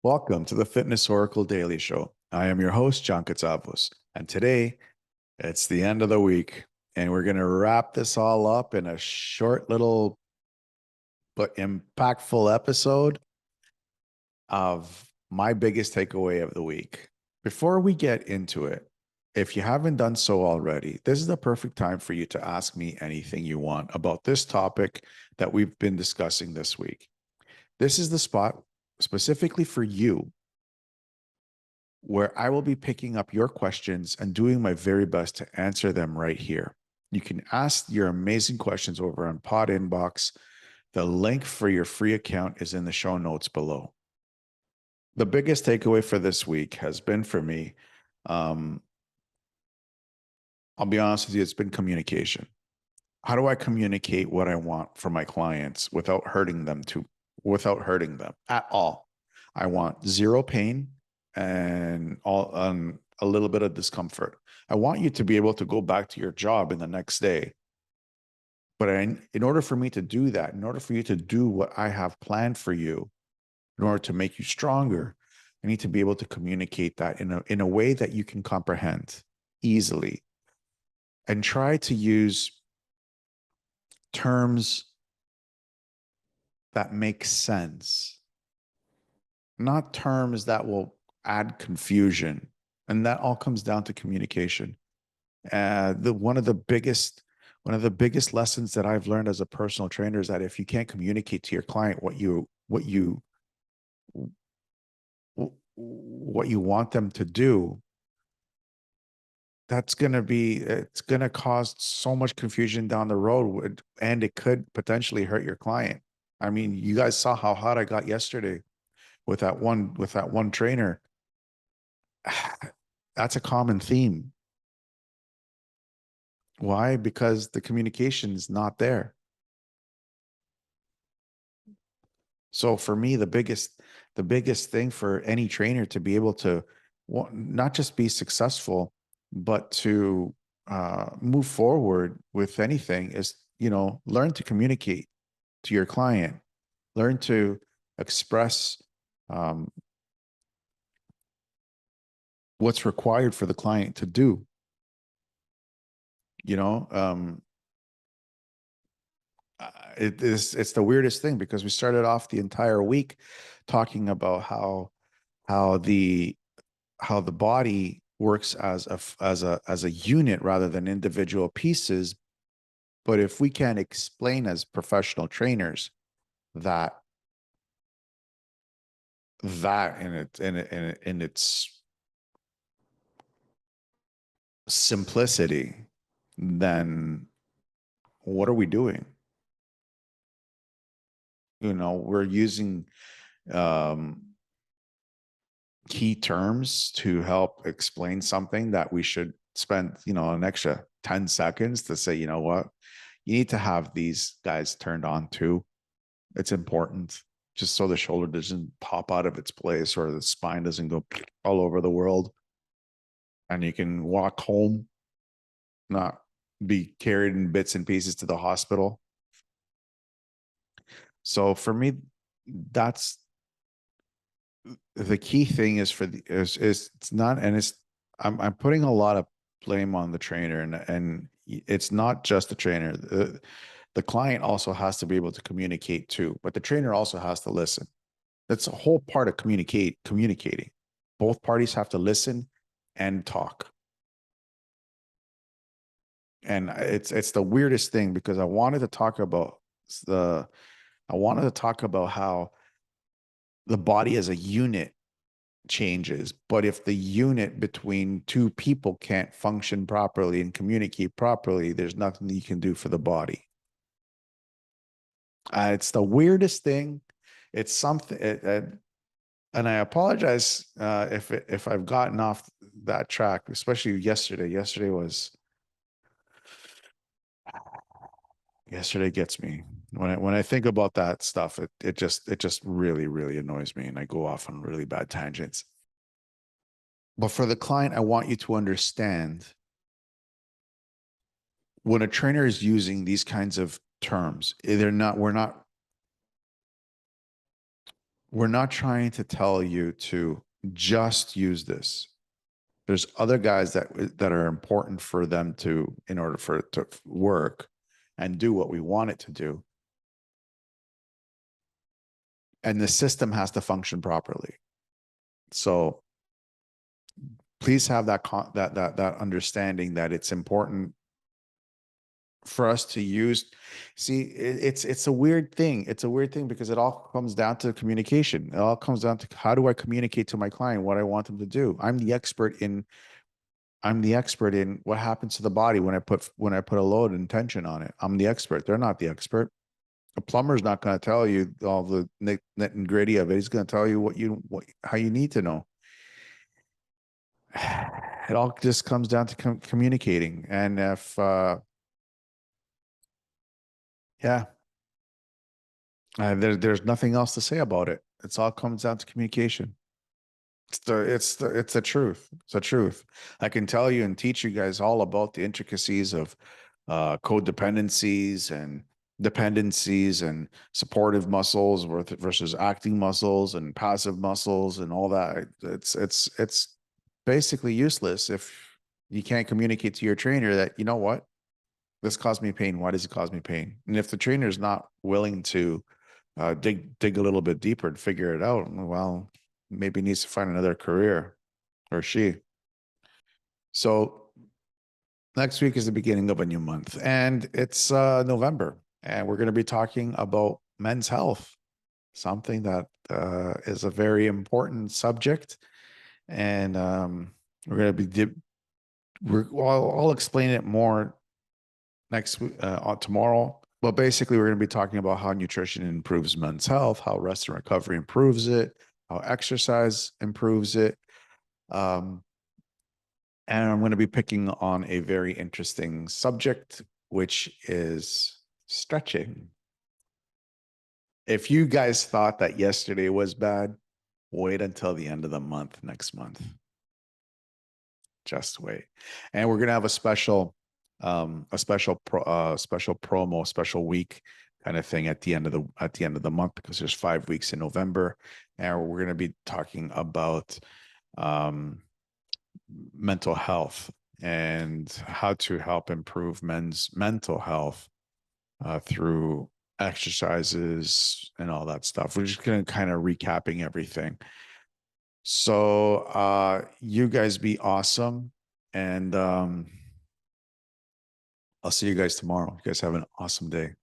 Welcome to the Fitness Oracle Daily Show. I am your host, John Katsavos, and today it's the end of the week, and we're going to wrap this all up in a short little but impactful episode of my biggest takeaway of the week. Before we get into it, if you haven't done so already, this is the perfect time for you to ask me anything you want about this topic that we've been discussing this week. This is the spot specifically for you where I will be picking up your questions and doing my very best to answer them right here. You can ask your amazing questions over on PodInBox. The link for your free account is in the show notes below. The biggest takeaway for this week has been for me, I'll be honest with you, it's been communication. How do I communicate what I want for my clients without hurting them at all? I want zero pain and a little bit of discomfort. I want you to be able to go back to your job in the next day. But in order for me to do that, in order for you to do what I have planned for you, in order to make you stronger, I need to be able to communicate that in a way that you can comprehend easily, and try to use terms that make sense, not terms that will add confusion. And that all comes down to communication. One of the biggest lessons that I've learned as a personal trainer is that if you can't communicate to your client what you want them to do, it's going to cause so much confusion down the road, and it could potentially hurt your client. I mean, you guys saw how hot I got yesterday with that one trainer. That's a common theme. Why? Because the communication is not there. So for me, the biggest thing for any trainer to be able to not just be successful, but to move forward with anything is, learn to communicate to your client, learn to express what's required for the client to do. It's the weirdest thing, because we started off the entire week talking about how the body works as a unit rather than individual pieces. But if we can't explain as professional trainers that in its simplicity, then what are we doing? We're using key terms to help explain something that we should spend, an extra 10 seconds to say, you know what, you need to have these guys turned on too. It's important, just so the shoulder doesn't pop out of its place or the spine doesn't go all over the world. And you can walk home, not be carried in bits and pieces to the hospital. So for me, that's the key thing. Is it's not, and I'm putting a lot of blame on the trainer, and it's not just the trainer. The client also has to be able to communicate too, but the trainer also has to listen. That's a whole part of communicating. Both parties have to listen and talk. And it's the weirdest thing, because I wanted to talk about how the body as a unit changes, but if the unit between two people can't function properly and communicate properly, there's nothing you can do for the body. It's the weirdest thing. It's something, and I apologize if I've gotten off that track, especially yesterday. Yesterday gets me. When I think about that stuff, it just really, really annoys me, and I go off on really bad tangents. But for the client, I want you to understand, when a trainer is using these kinds of terms, we're we're not trying to tell you to just use this. There's other guys that are important for them to, in order for it to work and do what we want it to do. And the system has to function properly. So please have that understanding that it's important for us to use. See, it's a weird thing. It's a weird thing because it all comes down to communication. It all comes down to how do I communicate to my client what I want them to do. I'm the expert in what happens to the body when I put a load and tension on it. I'm the expert. They're not the expert. A plumber's not going to tell you all the nit and gritty of it. He's going to tell you how you need to know. It all just comes down to communicating. And if yeah, there's nothing else to say about it. It's all comes down to communication. It's the truth. It's the truth. I can tell you and teach you guys all about the intricacies of codependencies and dependencies and supportive muscles versus acting muscles and passive muscles and all that. It's basically useless if you can't communicate to your trainer that, you know what, this caused me pain. Why does it cause me pain? And if the trainer is not willing to dig a little bit deeper and figure it out, well, maybe needs to find another career, or she. So next week is the beginning of a new month, and it's November, and we're going to be talking about men's health, something that is a very important subject. And we're going to be I'll explain it more next week, tomorrow. But basically, we're going to be talking about how nutrition improves men's health, how rest and recovery improves it, how exercise improves it. And I'm going to be picking on a very interesting subject, which is stretching. If you guys thought that yesterday was bad, wait until the end of the month next month. Just wait. And we're going to have a special promo, special week kind of thing at the end of the month, because there's 5 weeks in November, and we're going to be talking about mental health and how to help improve men's mental health through exercises and all that stuff. We're just going to kind of recapping everything. So you guys be awesome, and I'll see you guys tomorrow. You guys have an awesome day.